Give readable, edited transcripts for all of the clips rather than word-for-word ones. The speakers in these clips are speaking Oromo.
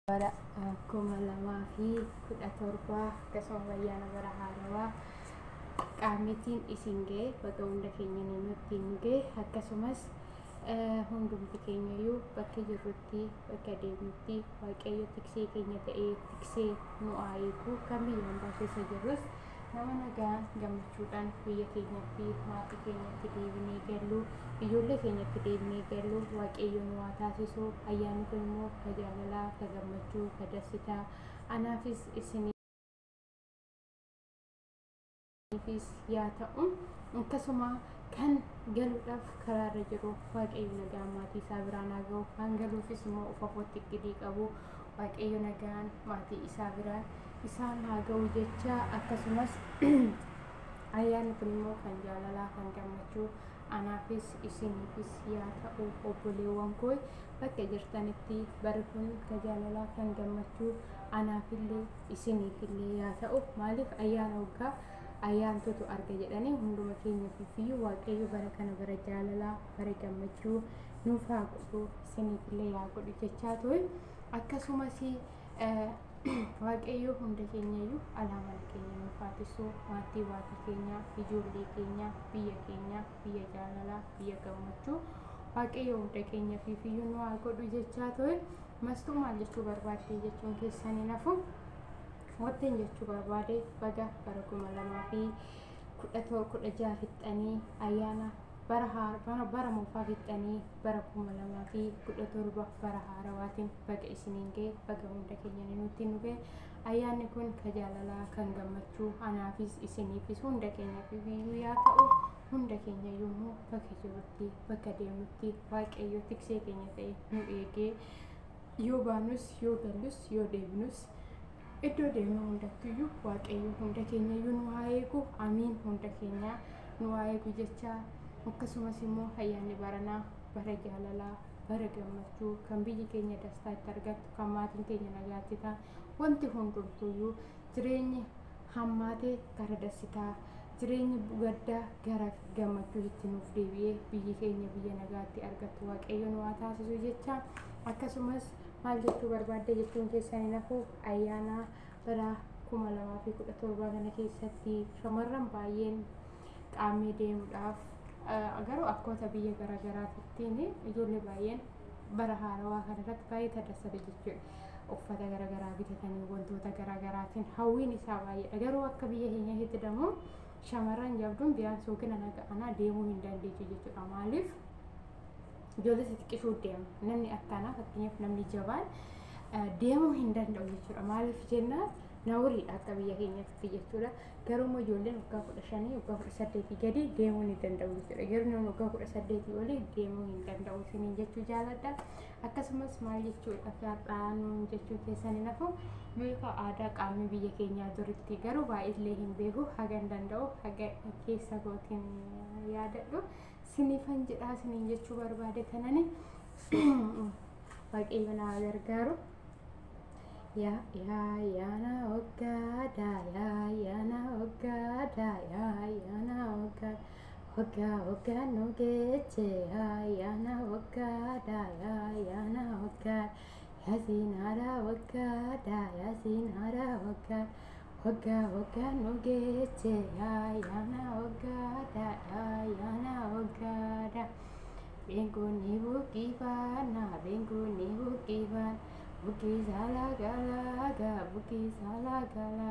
bara 2017 akkasuma ayyaana bara haarawaa qaamitiin isin ga'e bakka hunda keenya nutti hin ga'e akkasumas hundumti keenyayyuu bakka jirrutti bakka deemnutti waaqayyo tiksee keenya ta'ee tiksee nu eegu kan biyyaan baasisa jirrus nama nagaa gammachuudhaan biyya keenyatti maatii keenyatti deebinee gallu ijoollee keenyatti deebinee gallu waaqayyo nu haa taasisu. Ayyaanni kun immoo ka jaalalaa, ka gammachuu, ka dasitaa anaafis isiniifis yaa ta'u akkasuma kan galuudhaaf karaarra jiru waaqayyo nagaa maatii isaa biraan haa ga'u, kan galuufis immoo ufafootti itti qabu waaqayyo nagaan maatii isaa biraan isaan haa ga'u jecha akkasumas ayyaanni kun immoo kan jaalalaa, kan gammachuu anaafis isiniifis yaa ta'u obboleewwan koo bakka jirtanitti bari kun ka jaalalaa, kan gammachuu anaafillee isiniifillee yaa ta'u. Maaliif ayyaana waggaa ayyaantotu arga jedhanii hunduma keenyaafis waaqayyo bara kana bara jaalalaa, bara gammachuu nuuf haa godhu, isiniifillee haa godhu jechaa ture. Akkasumas waaqayyo hunda keenyayyuu alaamana keenya nuuf haa taasisu, maatii waatii keenya, ijoollee keenya, biyya jaalalaa, biyya gammachuu waaqayyo hunda keenyaafis nu haa godhu jechaa ture. Mastuu maal jechuu barbaadde jechuun keessan hin hafu. Wanti jechuu barbaade baga bara 2016 fixanii ayyaana bara moofaa fixanii bara 2017 bara haarawaatiin baga isiniin ga'e, baga hunda keenya nutti nu ga'e. Ayyaanni kun ka jaalalaa, kan gammachuu anaafis isiniifis hunda keenyaafis yaa ta'u. Hunda keenyayyuu immoo bakka jirrutti bakka deemnutti waaqayyo tiksee keenya ta'e nu eegee yoo baanus yoo gallus yoo deebinus iddoo deemnu hundattuyyuu waaqayyo hunda keenyayyuu nu haa eegu. Amiin. Hunda keenya nu haa eegu jecha akkasumas immoo ayyaanni baranaa bara jaalalaa, bara gammachuu, kan biyyi keenya dastaa itti argattu, kan maatiin keenya nagaatti ta'an, wanti hundumtuyyuu jireenyi hammaatee gara dasitaa, jireenyi gaddaa gara gammachuu itti nuuf deebi'ee biyyi keenya biyya nagaatti argattu waaqayyo nu haa taasisu jecha akkasumas maal jechuu barbaadde jechuun keessan hin hafu. Ayyaana bara 2017 kana keessatti shamarran baay'een qaamee deemuudhaaf garuu akkota biyya garaagaraattiin ijoollee baay'een bara haarawaa kanarratti baay'ee tadassara jechuudha. Uffata garaagaraa bitatanii wantoota garaagaraatiin hawwiin isaa baay'eedha. Garuu akka biyya keenyaatti immoo shamarran jabduun biyyaansa yookiin anaa deemuu hin dandeessu jechuudha. Maaliif ijoollee xixiqqishuu deema, namni akkanaa fakkeenyaaf namni jabaan deemuu hin danda'u jechuudha. Maaliif jennaan nawriidha akka biyya keenyaatti jechuudha. Garuu ijoolleen waggaa 15 waggaa 18 gadi deemuu ni danda'u jechuudha. Garuu namni waggaa 18 olii deemuu hin danda'u isiniin jechuu jaaladha. Akkasumas maal jechuudha faadhaan jechuu keessan hin hafu. Beeka aadaa qaamni biyya keenyaa duritti garuu baay'ee hin beeku, haga hin danda'u haga keessa gootiin yaadadhu sinifan jedhaa isiniin jechuu barbaade kanani waaqayyo na gargaaru. Yaana hoggaadha, yaana hoggaadha, yaana hoggaa nu geeche, yaana hoggaadha, yaana hoggaa yaasiinaadha hoggaadha, yaasiinaadha hoggaa nu geeche, yaana hoggaadha, yaana hoggaadha. Benguni bukifaana, benguni bukifaana. Bukisala galaga, bukisala galaga.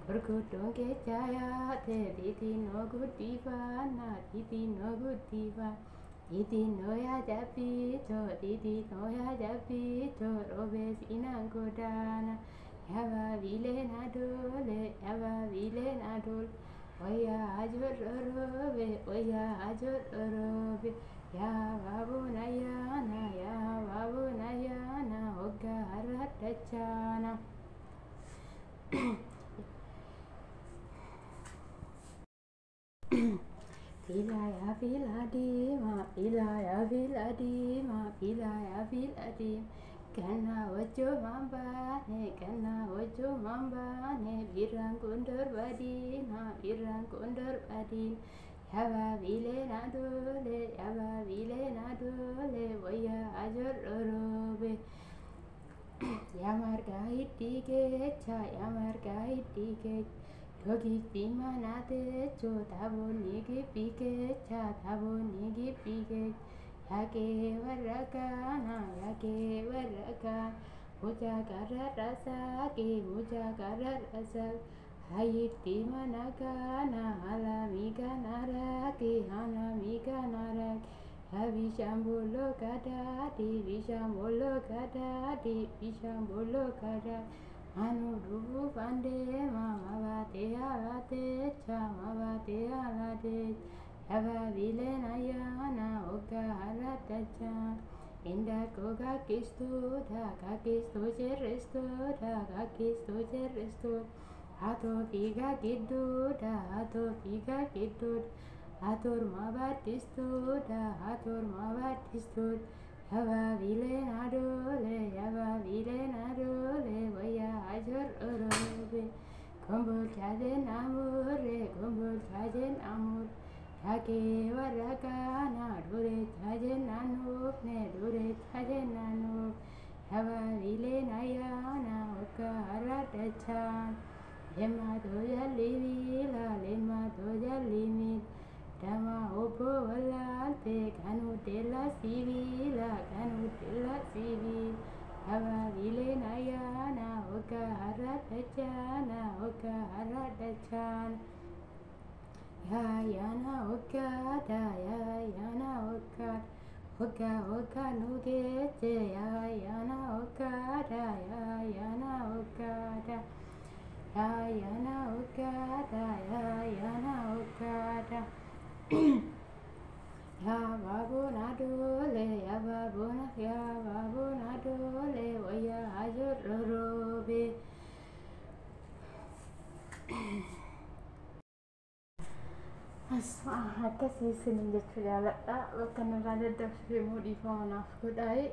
Gurguddoon keechaayaa titi no guddifana, titi no guddifana. Titi no yaa jabbito, titi no yaa jabbito. Robees inaan godaana. Yabaabilee na dole, yabaabilee na dole. Oyaa ajororobe, oyaa ajororobe. Yaa baabuna yaana, yaa baabuna yaana. Hoggaa har'addachaana. Filaya fila deema, filaya fila deema, filaya fila deema. Kana wajjoo mambaane, kana wajjoo mambaane. Birraan kun darbadiina, birraan kun darbadiina. Yabaabilee na dole, yabaabilee na dole. Wayyaa ajororobe. Yamarga iddigecha yamarga iddigecha Yogitti manate cho taboni gipikecha taboni gipikecha Yake waragana yake waragana Muja kararasa ke muja kararasa Hayitti managana halamiga narake halamiga narake Vishambolo kadadi vishambolo kadadi vishambolo kadadi Anuruvu pande mama bate alate chama bate alate Yava vile nayana oka alata chan Inda koga kistu jerestu Hato piga giddu hato piga giddu Hatur mabatistu hatur mabatistu Yava vile nadole Vaya ajur orobe Kumbul chajen amur Yake waragana dure chajen anur ne dure chajen anur Yava vile nayana oka haradachan Lema doja limit Dama opo walante kanu dela civil Hava vile nayana oka haradachan Yana okada yana okada Oka nugete yana okada yana okada Ya babuna dole Waya ajur robe akkasii isinin jechuu jaaladha bakka nurraa daddabsuu immoo dhiifamanaaf godhaayi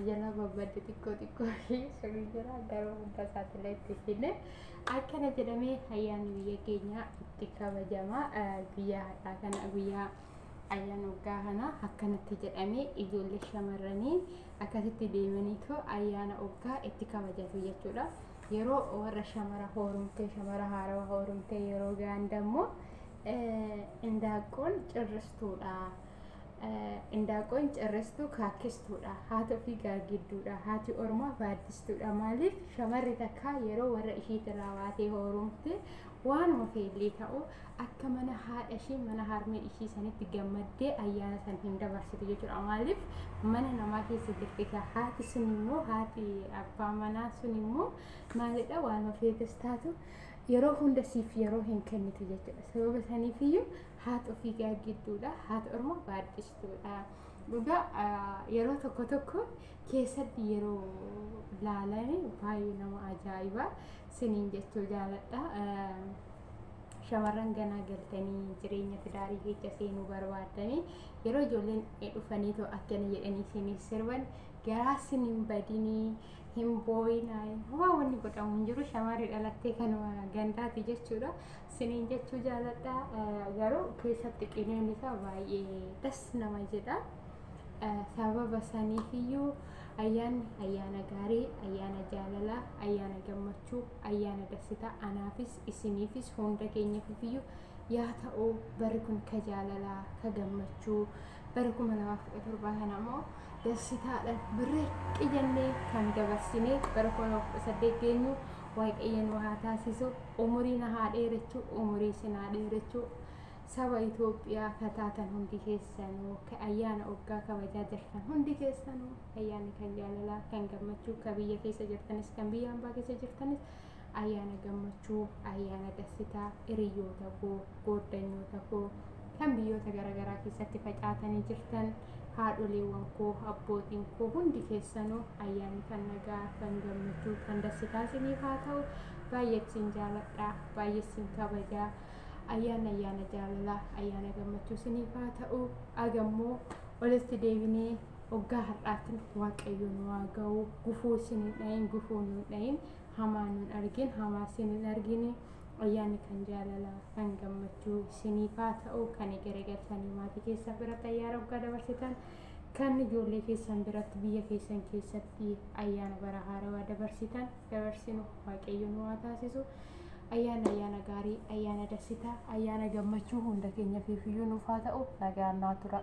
jala babbadde xiqqoo fi sirrii jira garuu hunda isaatiillee itti finne akkana jedhamee ayyaanni biyya keenya itti kabajama biyya hadhaa kana guyyaa ayyaana waggaa kana akkanatti jedhamee ijoollee shamarranii akkasitti deemaniitu ayyaana waggaa itti kabajatu jechuudha yeroo warra shamara haarawaa hoorumtee yeroo ga'an dammoo Indaqoon cirristuudha. Indaqoon cirristuu kaakkistuudha. Haati ofii gaagidduudha. Haati ormaa baaddistuudha. Maaliif shamarri takka yeroo warra ishiitirraa waatee hoorumte waanuma feellee ta'u akka mana haadha ishii mana harmee ishii sanitti gammaddee ayyaana san hin dabarsitu jechuudha. Maaliif mana namaa keessa jirti haati sun immoo haati abbaa manaa sun immoo maalidha waanuma feetes taatu yeroo hunda siif yeroo hin kennitu jechuudha. Sababa saniifiyyuu haati ofii gaagidduudha. Haati ormaa baaddistuudha. Dhugaa yeroo tokko keessatti yeroo laalanii baay'ee nama ajaa'iba siniin jechuu jaaladha. Shamarran ganaa galtanii jireenya tidaarii keessa seenuu barbaadanii yeroo ijoolleen dhufanii akkana jedhanii siniif sirban garaa siniin badinii hin booyinaa waan wanni godhamu hin jiru shamarri dhalattee kanuma gandaati jechuudha siniin jechuu jaaladha garuu keessatti qineen isaa baay'ee das nama jedha sababa saniifiyyuu ayyaana gaarii ayyaana jaalalaa ayyaana gammachuu ayyaana dasitaa anaafis isiniifis hunda keenyafiyyuu yaa ta'u bari kun ka jaalalaa ka gammachuu bari 2017 kana immoo dasitaadhaan birreeqqi jennee kan dabarsinee bara 2018 geenyu waaqayyoon waa taasisu umurii na haa dheerachuu umurii sinaa dheerachuu saba Itoophiyaa kataatan hundi keessanuu ka ayyaana waggaa kabajaa jirtan hundi keessanuu ayyaanni kan jaalalaa kan gammachuu ka biyya keessa jirtanis kan biyya hambaa keessa jirtanis ayyaana gammachuu ayyaana dasitaa hiriyoota koo gooddanyoota koo kan biyyoota garaagaraa keessatti facaatanii jirtan haadholeewwan koo abbootiin koo hundi keessanuu ayyaanni kan nagaa kan gammachuu kan dasitaa isiniif haa ta'u baay'ee isin jaaladha baay'ee isin kabajaa ayyaana jaalalaa ayyaana gammachuu isiniif haa ta'u agammoo walitti deebinee waggaa har'aatti waaqayyoon waa ga'u gufuu isin hin dhayin gufuu hin dhayin hamaa hin argin hamaa isin hin argine ayyaanni kan jaalalaa kan gammachuu isiniif haa ta'u kan garagalchanii maatii keessa bira ayyaana waggaa dabarsitan kan ijoollee keessan biratti biyya keessan keessatti ayyaana bara haarawaa dabarsinu waaqayyo nu haa taasisu. Ayyaana gaarii, ayyaana dasitaa, ayyaana gammachuu hunda keenyaaf iyyuu nuuf haa ta'u. Nagaan naa tura.